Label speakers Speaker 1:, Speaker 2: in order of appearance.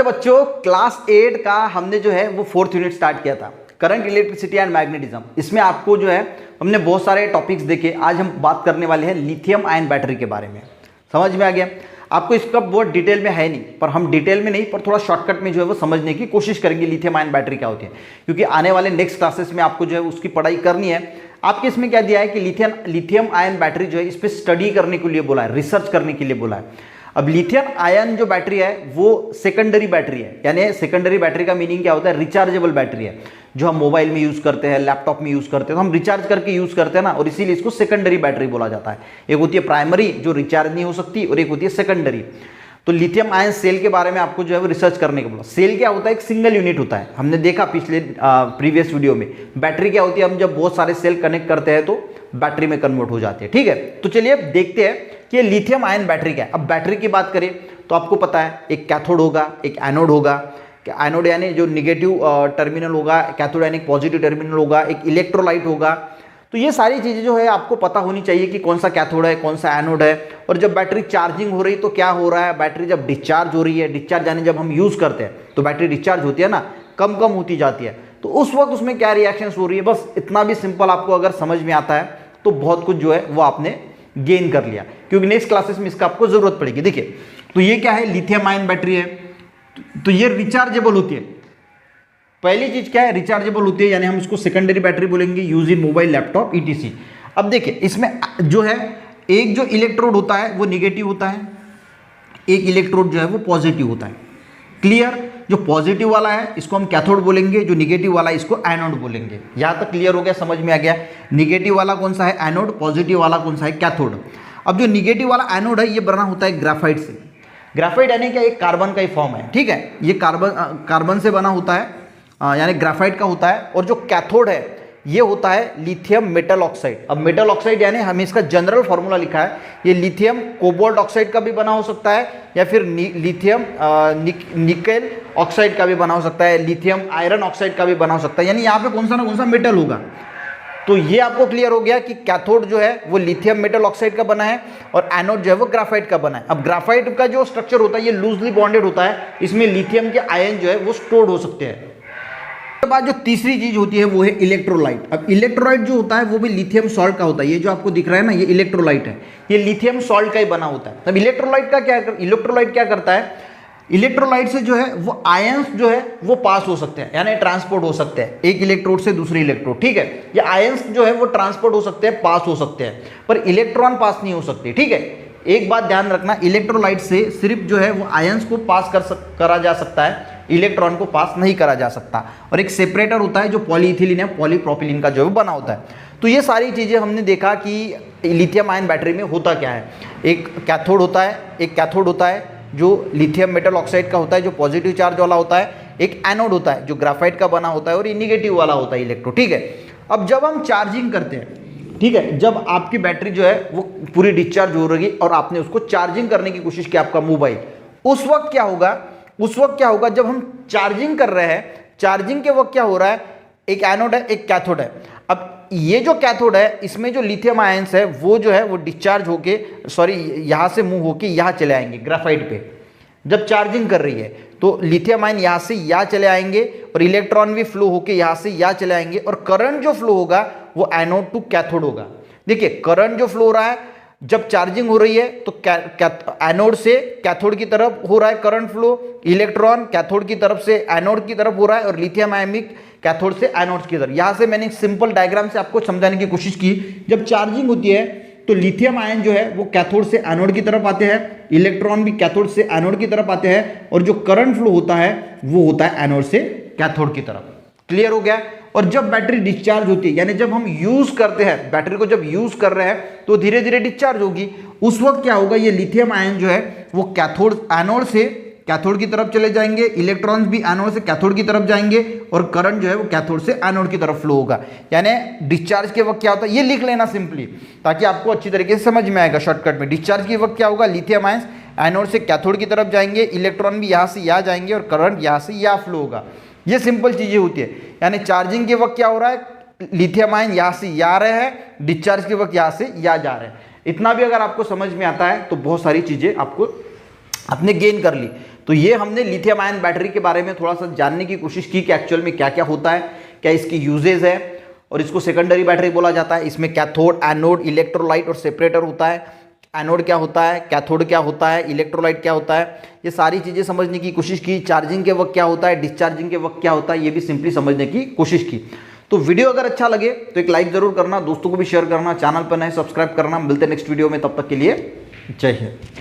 Speaker 1: नमस्ते बच्चों, क्लास 8 का हमने जो है वो 4th यूनिट स्टार्ट किया था, करंट, इलेक्ट्रिसिटी एंड मैग्नेटिज्म। इसमें आपको जो है हमने बहुत सारे टॉपिक्स देखे। आज हम बात करने वाले हैं लिथियम आयन बैटरी के बारे में। समझ में आ गया? आपको इसका बहुत डिटेल में है नहीं, पर हम डिटेल में नहीं पर थोड़ा शॉर्टकट में जो है वो समझने की कोशिश करेंगे लिथियम आयन बैटरी क्या होती है, क्योंकि आने वाले नेक्स्ट क्लासेस में आपको जो है उसकी पढ़ाई करनी है। आपके इसमें क्या दिया है कि लिथियम आयन बैटरी जो है इस पर स्टडी करने के लिए बोला है, रिसर्च करने के लिए बोला है। अब लिथियम आयन जो बैटरी है वो सेकेंडरी बैटरी है, यानी सेकेंडरी बैटरी का मीनिंग क्या होता है? रिचार्जेबल बैटरी है, जो हम मोबाइल में यूज करते हैं, लैपटॉप में यूज करते हैं, तो हम रिचार्ज करके यूज करते हैं ना, और इसीलिए इसको सेकेंडरी बैटरी बोला जाता है। एक होती है प्राइमरी जो रिचार्ज नहीं हो सकती, और एक होती है सेकेंडरी। तो लिथियम आयन सेल के बारे में आपको जो है वो रिसर्च करने को बोला। सेल क्या होता है? एक सिंगल यूनिट होता है। हमने देखा पिछले प्रीवियस वीडियो में। बैटरी क्या होती है? हम जब बहुत सारे सेल कनेक्ट करते हैं तो बैटरी में कन्वर्ट हो जाती है। ठीक है, तो चलिए अब देखते हैं कि लिथियम आयन बैटरी क्या है। अब बैटरी की बात करें तो आपको पता है एक कैथोड होगा, एक एनोड होगा। एनोड यानी जो निगेटिव टर्मिनल होगा, कैथोड यानी पॉजिटिव टर्मिनल होगा, एक इलेक्ट्रोलाइट होगा। तो ये सारी चीजें जो है आपको पता होनी चाहिए कि कौन सा कैथोड है, कौन सा एनोड है। और जब बैटरी चार्जिंग हो रही तो क्या हो रहा है? बैटरी जब डिस्चार्ज हो रही है, डिस्चार्ज यानी जब हम यूज करते हैं तो बैटरी डिस्चार्ज होती है ना, कम कम होती जाती है, तो उस वक्त उसमें क्या रिएक्शंस हो रही है। बस इतना भी सिंपल आपको अगर समझ में आता है तो बहुत कुछ जो है वो आपने गेन कर लिया, क्योंकि नेक्स्ट क्लासेस में इसका आपको जरूरत पड़ेगी। देखिए, तो ये क्या है? लिथियम आयन बैटरी है, तो ये रिचार्जेबल होती है। पहली चीज क्या है? रिचार्जेबल होती है, यानी हम इसको सेकेंडरी बैटरी बोलेंगे, use in mobile, laptop, etc. अब देखिए, इसमें जो है एक जो इलेक्ट्रोड होता है वो निगेटिव होता है, एक इलेक्ट्रोड जो है वो पॉजिटिव होता है। क्लियर? जो पॉजिटिव वाला है इसको हम कैथोड बोलेंगे, जो निगेटिव वाला है इसको एनोड बोलेंगे। यहां तक क्लियर हो गया? समझ में आ गया? निगेटिव वाला कौन सा है? एनोड। पॉजिटिव वाला कौन सा है? कैथोड। अब जो निगेटिव वाला एनोड है ये बना होता है ग्राफाइट से। ग्राफाइट यानी क्या? एक कार्बन का ही फॉर्म है। ठीक है, ये कार्बन से बना होता है, यानी ग्राफाइट का होता है। और जो कैथोड है ये होता है लिथियम मेटल ऑक्साइड। अब मेटल ऑक्साइड यानी हमें इसका जनरल फॉर्मूला लिखा है, ये लिथियम कोबाल्ट ऑक्साइड का भी बना हो सकता है, या फिर लिथियम निकेल ऑक्साइड का भी बना हो सकता है, लिथियम आयरन ऑक्साइड का भी बना हो सकता है। यानी यहाँ पे कौन सा ना कौन सा मेटल होगा। तो ये आपको क्लियर हो गया कि कैथोड जो है वो लिथियम मेटल ऑक्साइड का बना है, और एनोड जो है वो ग्राफाइट का बना है। अब ग्राफाइट का जो स्ट्रक्चर होता है ये लूजली बॉन्डेड होता है, इसमें लिथियम के आयन जो है वो स्टोर्ड हो सकते हैं। उसके बाद जो तीसरी चीज होती है वो है इलेक्ट्रोलाइट। अब इलेक्ट्रोलाइट जो होता है वो भी लिथियम सॉल्ट का होता है। ये जो आपको दिख रहा है ना, ये इलेक्ट्रोलाइट है, ये लिथियम सॉल्ट का ही बना होता है। तब इलेक्ट्रोलाइट क्या करता है? इलेक्ट्रोलाइट से जो है वो आयंस जो है वो पास हो सकते हैं, यानी ट्रांसपोर्ट हो सकते हैं एक इलेक्ट्रोड से दूसरे इलेक्ट्रोड। ठीक है, ये आयंस जो है वो ट्रांसपोर्ट हो सकते हैं, पास हो सकते हैं, पर इलेक्ट्रॉन पास नहीं हो सकते। ठीक है, एक बात ध्यान रखना, इलेक्ट्रोलाइट से सिर्फ जो है वो आयंस को पास करा जा सकता है, इलेक्ट्रॉन को पास नहीं करा जा सकता। और एक सेपरेटर होता है जो पॉलीइथिलीन या पॉलीप्रोपिलीन का जो है बना होता है। तो ये सारी चीजें हमने देखा कि लिथियम आयन बैटरी में होता क्या है। एक कैथोड होता है जो लिथियम मेटल ऑक्साइड का होता है, जो पॉजिटिव चार्ज वाला होता है। एक एनोड होता है जो ग्राफाइट का बना होता है, और ये निगेटिव वाला होता है इलेक्ट्रोड। ठीक है, अब जब हम चार्जिंग करते हैं, ठीक है, जब आपकी बैटरी जो है वो पूरी डिस्चार्ज हो रही और आपने उसको चार्जिंग करने की कोशिश की, आपका मोबाइल, उस वक्त क्या होगा? जब हम चार्जिंग कर रहे हैं, चार्जिंग के वक्त क्या हो रहा है? एक एनोड है, एक कैथोड है। अब ये जो कैथोड है इसमें जो लिथियम आयंस है वो जो है वो डिस्चार्ज होके, यहां से मूव होके यहां चले आएंगे ग्राफाइट पे। जब चार्जिंग कर रही है तो लिथियम आयन यहां से यहां चले आएंगे, और इलेक्ट्रॉन भी फ्लो होके यहां से यहां चले आएंगे, और करंट जो फ्लो होगा वो एनोड टू कैथोड होगा। देखिए, करंट जो फ्लो हो रहा है जब चार्जिंग हो रही है तो एनोड से कैथोड की तरफ हो रहा है करंट फ्लो, इलेक्ट्रॉन कैथोड की तरफ से एनोड की तरफ हो रहा है, और लिथियम आयनिक कैथोड से एनोड की तरफ। यहां से मैंने सिंपल डायग्राम से आपको समझाने की कोशिश की। जब चार्जिंग होती है तो लिथियम आयन जो है वो कैथोड से एनोड की तरफ आते हैं, इलेक्ट्रॉन भी कैथोड से एनोड की तरफ आते हैं, और जो करंट फ्लो होता है वो होता है एनोड से कैथोड की तरफ। क्लियर हो गया? और जब बैटरी डिस्चार्ज होती है, यानी जब हम यूज करते हैं बैटरी को, जब यूज कर रहे हैं तो धीरे धीरे डिस्चार्ज होगी, उस वक्त क्या होगा? ये लिथियम आयन जो है वो एनोड से कैथोड की तरफ चले जाएंगे, इलेक्ट्रॉन्स भी एनोड से कैथोड की तरफ जाएंगे, और करंट जो है वो कैथोड से एनोड की तरफ फ्लो होगा। यानी डिस्चार्ज के वक्त क्या होता है, ये लिख लेना सिंपली, ताकि आपको अच्छी तरीके से समझ में आएगा शॉर्टकट में। डिस्चार्ज के वक्त क्या होगा? लिथियम आयंस एनोड से कैथोड की तरफ जाएंगे, इलेक्ट्रॉन भी यहाँ से यहाँ जाएंगे, और करंट यहाँ से यहाँ फ्लो होगा। ये सिंपल चीजें होती है। यानी चार्जिंग के वक्त क्या हो रहा है? लिथियम आयन यहाँ से यहाँ आ रहे हैं, डिस्चार्ज के वक्त यहाँ से यहाँ जा रहे हैं। इतना भी अगर आपको समझ में आता है तो बहुत सारी चीजें आपको आपने गेन कर ली। तो ये हमने लिथियम आयन बैटरी के बारे में थोड़ा सा जानने की कोशिश की कि एक्चुअल में क्या क्या होता है, क्या इसकी यूजेज है, और इसको सेकेंडरी बैटरी बोला जाता है। इसमें कैथोड, एनोड, इलेक्ट्रोलाइट और सेपरेटर होता है। एनोड क्या होता है, कैथोड क्या होता है, इलेक्ट्रोलाइट क्या होता है, ये सारी चीज़ें समझने की कोशिश की। चार्जिंग के वक्त क्या होता है, डिस्चार्जिंग के वक्त क्या होता है, ये भी सिंपली समझने की कोशिश की। तो वीडियो अगर अच्छा लगे तो एक लाइक जरूर करना, दोस्तों को भी शेयर करना, चैनल पर नए सब्सक्राइब करना। मिलते हैं नेक्स्ट वीडियो में, तब तक के लिए जय हिंद।